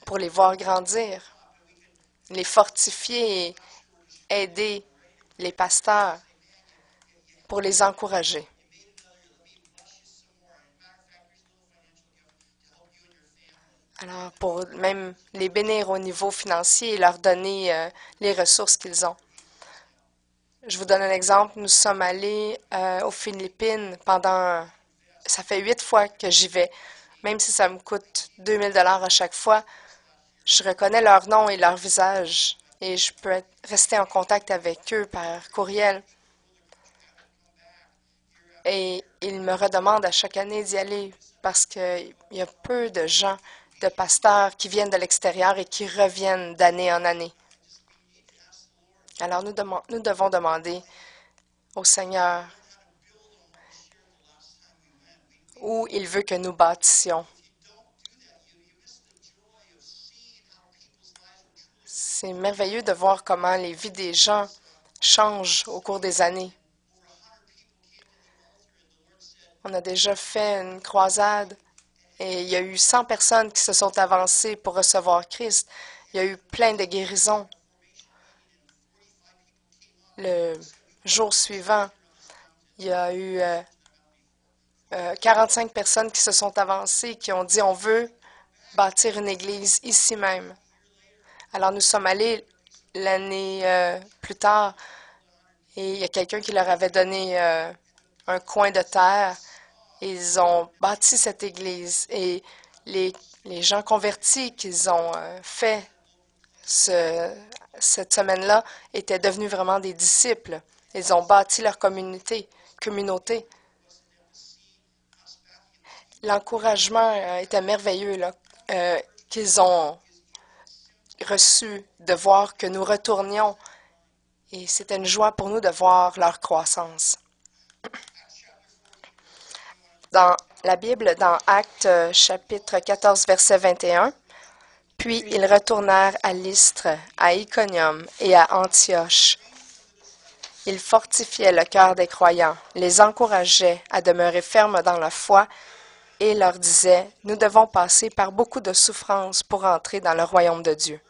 pour les voir grandir, les fortifier et aider les pasteurs pour les encourager. Alors, pour même les bénir au niveau financier et leur donner les ressources qu'ils ont. Je vous donne un exemple. Nous sommes allés aux Philippines ça fait 8 fois que j'y vais. Même si ça me coûte 2000 $ à chaque fois, je reconnais leur nom et leur visage et je peux rester en contact avec eux par courriel. Et ils me redemandent à chaque année d'y aller parce qu'il y a peu de gens, de pasteurs qui viennent de l'extérieur et qui reviennent d'année en année. Alors nous devons demander au Seigneur où il veut que nous bâtissions. C'est merveilleux de voir comment les vies des gens changent au cours des années. On a déjà fait une croisade et il y a eu 100 personnes qui se sont avancées pour recevoir Christ. Il y a eu plein de guérisons. Le jour suivant, il y a eu 45 personnes qui se sont avancées, qui ont dit on veut bâtir une église ici même. Alors nous sommes allés l'année plus tard et il y a quelqu'un qui leur avait donné un coin de terre. Ils ont bâti cette église et les gens convertis qu'ils ont fait cette semaine-là étaient devenus vraiment des disciples. Ils ont bâti leur communauté. L'encouragement était merveilleux là, qu'ils ont reçu de voir que nous retournions et c'était une joie pour nous de voir leur croissance. Dans la Bible, dans Actes chapitre 14, verset 21, « Puis ils retournèrent à Lystre, à Iconium et à Antioche. Ils fortifiaient le cœur des croyants, les encourageaient à demeurer fermes dans la foi et leur disait, « Nous devons passer par beaucoup de souffrances pour entrer dans le royaume de Dieu. »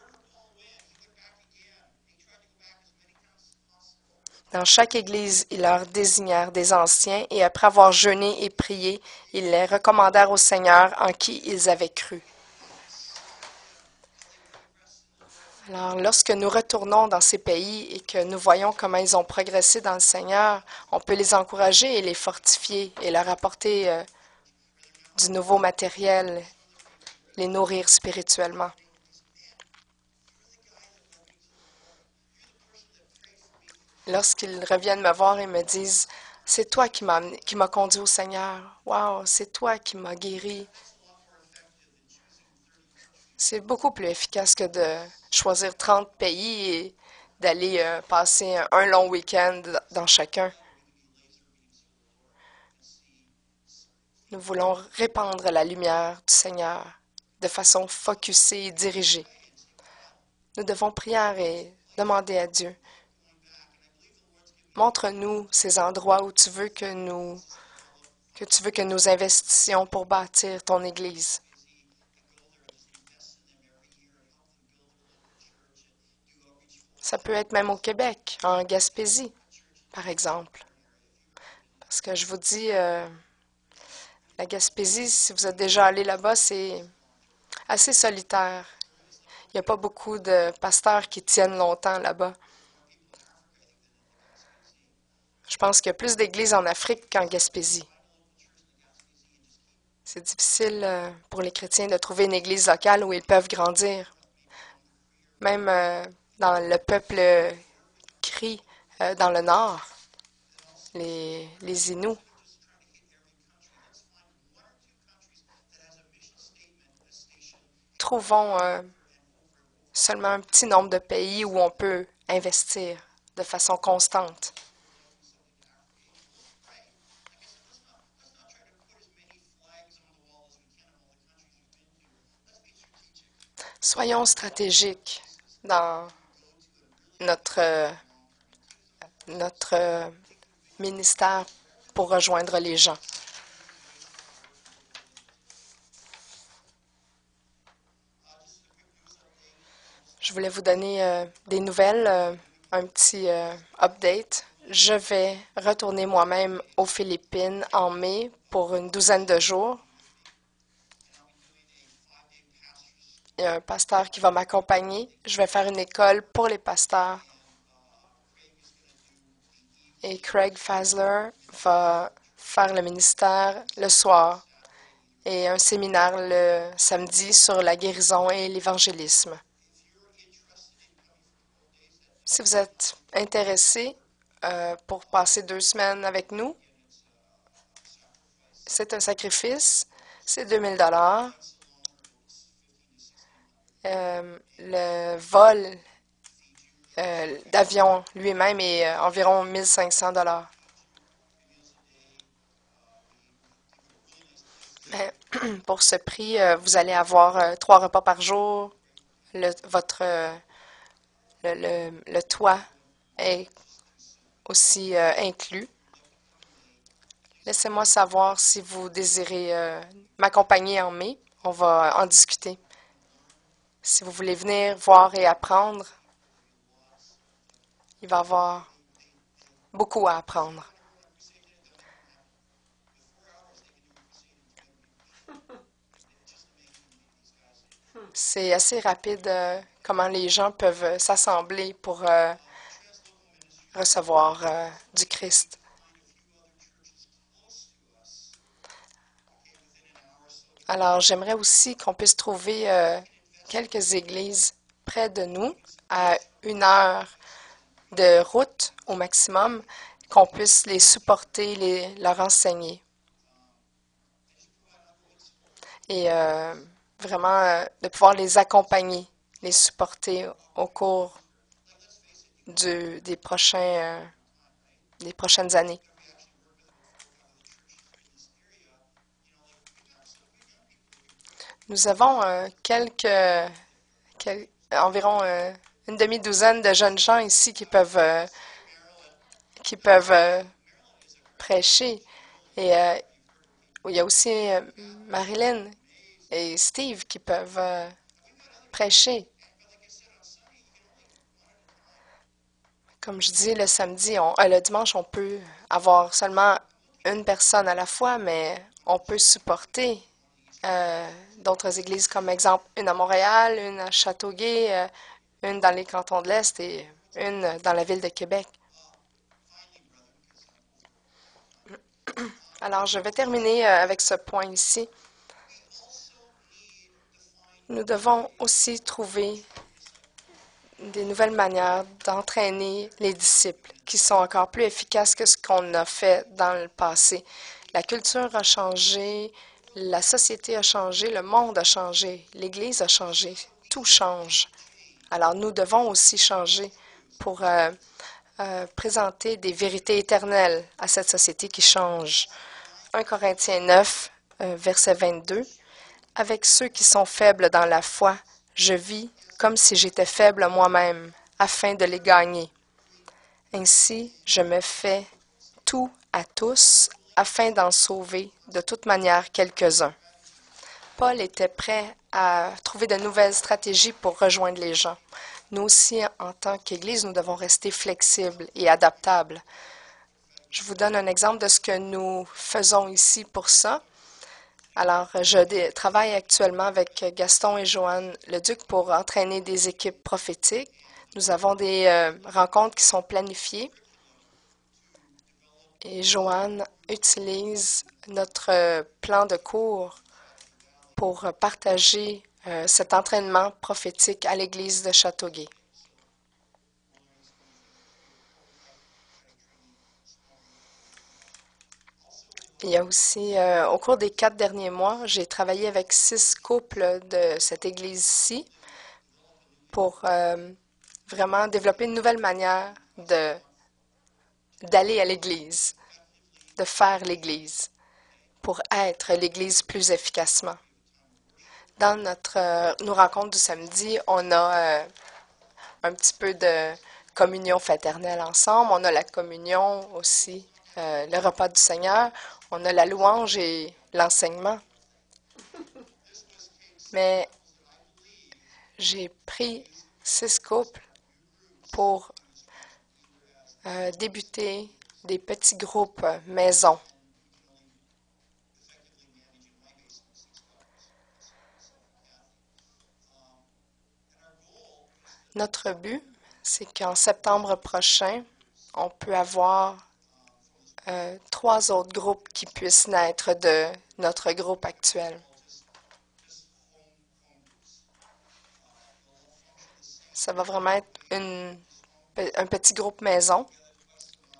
Dans chaque église, ils leur désignèrent des anciens et après avoir jeûné et prié, ils les recommandèrent au Seigneur en qui ils avaient cru. Alors, lorsque nous retournons dans ces pays et que nous voyons comment ils ont progressé dans le Seigneur, on peut les encourager et les fortifier et leur apporter du nouveau matériel, les nourrir spirituellement. Lorsqu'ils reviennent me voir et me disent, « C'est toi qui m'as conduit au Seigneur. Wow, c'est toi qui m'as guéri. » C'est beaucoup plus efficace que de choisir 30 pays et d'aller passer un long week-end dans chacun. Nous voulons répandre la lumière du Seigneur de façon focusée et dirigée. Nous devons prier et demander à Dieu, montre-nous ces endroits où tu veux que nous investissions pour bâtir ton Église. Ça peut être même au Québec, en Gaspésie, par exemple. Parce que je vous dis, la Gaspésie, si vous êtes déjà allé là-bas, c'est assez solitaire. Il n'y a pas beaucoup de pasteurs qui tiennent longtemps là-bas. Je pense qu'il y a plus d'églises en Afrique qu'en Gaspésie. C'est difficile pour les chrétiens de trouver une église locale où ils peuvent grandir. Même dans le peuple cri dans le nord, les Inuits. Trouvons seulement un petit nombre de pays où on peut investir de façon constante. Soyons stratégiques dans notre ministère pour rejoindre les gens. Je voulais vous donner des nouvelles, un petit update. Je vais retourner moi-même aux Philippines en mai pour une douzaine de jours. Il y a un pasteur qui va m'accompagner. Je vais faire une école pour les pasteurs. Et Craig Fazler va faire le ministère le soir et un séminaire le samedi sur la guérison et l'évangélisme. Si vous êtes intéressé pour passer 2 semaines avec nous, c'est un sacrifice, c'est 2000 $. Le vol d'avion lui-même est environ 1500 $. Mais pour ce prix, vous allez avoir 3 repas par jour. Le toit est aussi inclus. Laissez-moi savoir si vous désirez m'accompagner en mai. On va en discuter. Si vous voulez venir voir et apprendre, il va y avoir beaucoup à apprendre. C'est assez rapide comment les gens peuvent s'assembler pour recevoir du Christ. Alors, j'aimerais aussi qu'on puisse trouver quelques églises près de nous, à 1 heure de route au maximum, qu'on puisse les supporter, leur enseigner. Et vraiment de pouvoir les accompagner, les supporter au cours des prochaines années. Nous avons environ une demi-douzaine de jeunes gens ici qui peuvent prêcher. Et il y a aussi Marilyn et Steve qui peuvent prêcher. Comme je dis, le samedi, le dimanche, on peut avoir seulement une personne à la fois, mais on peut supporter d'autres églises, comme exemple une à Montréal, une à Châteauguay, une dans les cantons de l'Est et une dans la ville de Québec. Alors, je vais terminer avec ce point ici. Nous devons aussi trouver des nouvelles manières d'entraîner les disciples qui sont encore plus efficaces que ce qu'on a fait dans le passé. La culture a changé, la société a changé, le monde a changé, l'Église a changé, tout change. Alors nous devons aussi changer pour présenter des vérités éternelles à cette société qui change. 1 Corinthiens 9, verset 22. Avec ceux qui sont faibles dans la foi, je vis comme si j'étais faible moi-même, afin de les gagner. Ainsi, je me fais tout à tous, afin d'en sauver de toute manière quelques-uns. Paul était prêt à trouver de nouvelles stratégies pour rejoindre les gens. Nous aussi, en tant qu'Église, nous devons rester flexibles et adaptables. Je vous donne un exemple de ce que nous faisons ici pour ça. Alors, je travaille actuellement avec Gaston et Joanne Leduc pour entraîner des équipes prophétiques. Nous avons des rencontres qui sont planifiées. Et Joanne utilise notre plan de cours pour partager cet entraînement prophétique à l'église de Châteauguay. Il y a aussi, au cours des 4 derniers mois, j'ai travaillé avec 6 couples de cette église-ci pour vraiment développer une nouvelle manière d'aller à l'église, de faire l'église, pour être l'église plus efficacement. Dans nos rencontres du samedi, on a un petit peu de communion fraternelle ensemble. On a la communion aussi, le repas du Seigneur. On a la louange et l'enseignement. Mais j'ai pris 6 couples pour débuter des petits groupes maison. Notre but, c'est qu'en septembre prochain, on peut avoir 3 autres groupes qui puissent naître de notre groupe actuel. Ça va vraiment être un petit groupe maison.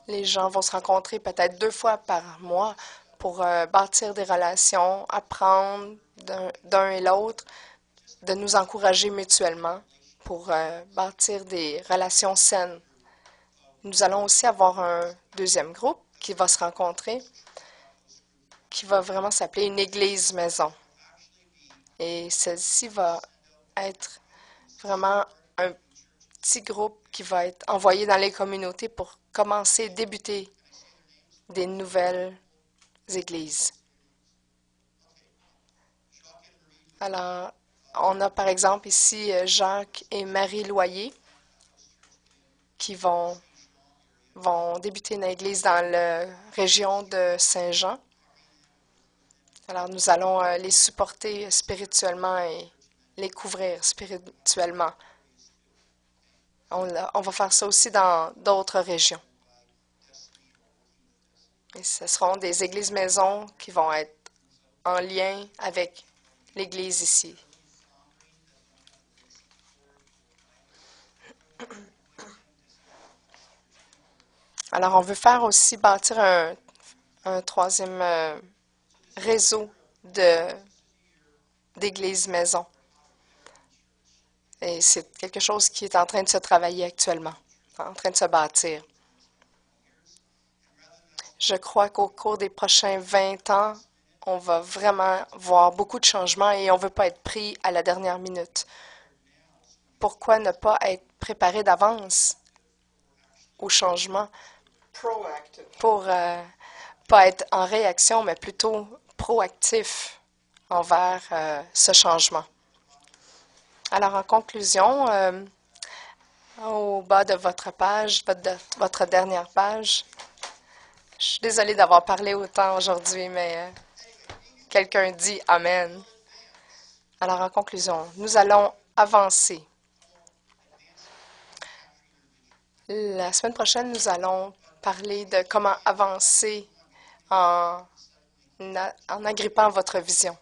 Les gens vont se rencontrer peut-être 2 fois par mois pour bâtir des relations, apprendre d'un et l'autre, de nous encourager mutuellement pour bâtir des relations saines. Nous allons aussi avoir un deuxième groupe qui va se rencontrer, qui va vraiment s'appeler une église maison. Et celle-ci va être vraiment un petit groupe qui va être envoyé dans les communautés pour commencer, débuter des nouvelles églises. Alors, on a par exemple ici Jacques et Marie Loyer qui vont débuter une église dans la région de Saint-Jean. Alors, nous allons les supporter spirituellement et les couvrir spirituellement. On va faire ça aussi dans d'autres régions. Et ce seront des églises maisons qui vont être en lien avec l'église ici. Alors, on veut faire aussi bâtir un troisième réseau d'églises maisons. Et c'est quelque chose qui est en train de se travailler actuellement, en train de se bâtir. Je crois qu'au cours des prochains 20 ans, on va vraiment voir beaucoup de changements et on ne veut pas être pris à la dernière minute. Pourquoi ne pas être préparé d'avance au changement pour pas être en réaction, mais plutôt proactif envers ce changement. Alors, en conclusion, au bas de votre page, votre dernière page, je suis désolée d'avoir parlé autant aujourd'hui, mais quelqu'un dit Amen. Alors, en conclusion, nous allons avancer. La semaine prochaine, nous allons parler de comment avancer en agrippant votre vision.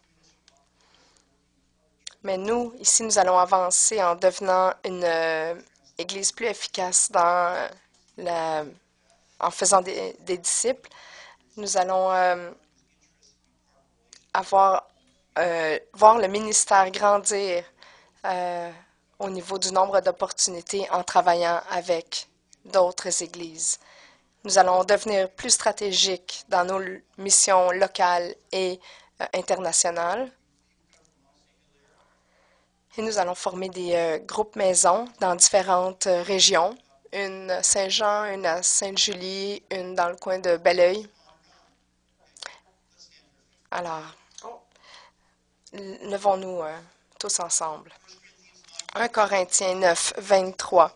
Mais nous, ici, nous allons avancer en devenant une Église plus efficace en faisant des disciples. Nous allons voir le ministère grandir au niveau du nombre d'opportunités en travaillant avec d'autres églises. Nous allons devenir plus stratégiques dans nos missions locales et internationales. Et nous allons former des groupes maisons dans différentes régions. Une à Saint-Jean, une à Sainte-Julie, une dans le coin de Belleuil. Alors, levons-nous tous ensemble. 1 Corinthiens 9, 23.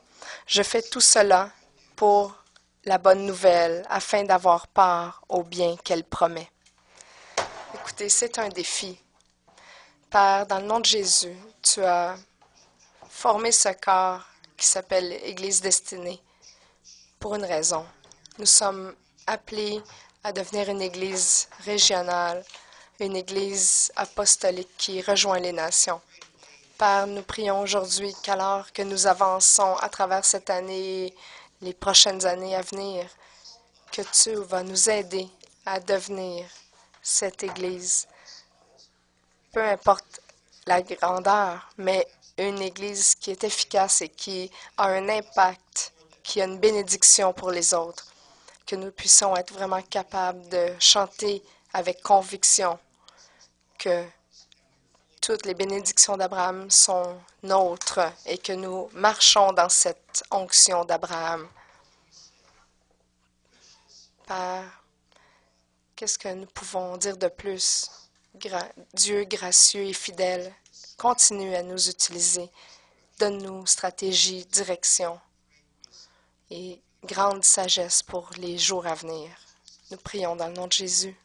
Je fais tout cela pour la bonne nouvelle, afin d'avoir part au bien qu'elle promet. Écoutez, c'est un défi. Père, dans le nom de Jésus, tu as formé ce corps qui s'appelle Église destinée pour une raison. Nous sommes appelés à devenir une Église régionale, une Église apostolique qui rejoint les nations. Père, nous prions aujourd'hui qu'alors que nous avançons à travers cette année et les prochaines années à venir, que tu vas nous aider à devenir cette Église. Peu importe la grandeur, mais une Église qui est efficace et qui a un impact, qui a une bénédiction pour les autres. Que nous puissions être vraiment capables de chanter avec conviction que toutes les bénédictions d'Abraham sont nôtres et que nous marchons dans cette onction d'Abraham. Père, qu'est-ce que nous pouvons dire de plus? Dieu gracieux et fidèle, continue à nous utiliser. Donne-nous stratégie, direction et grande sagesse pour les jours à venir. Nous prions dans le nom de Jésus.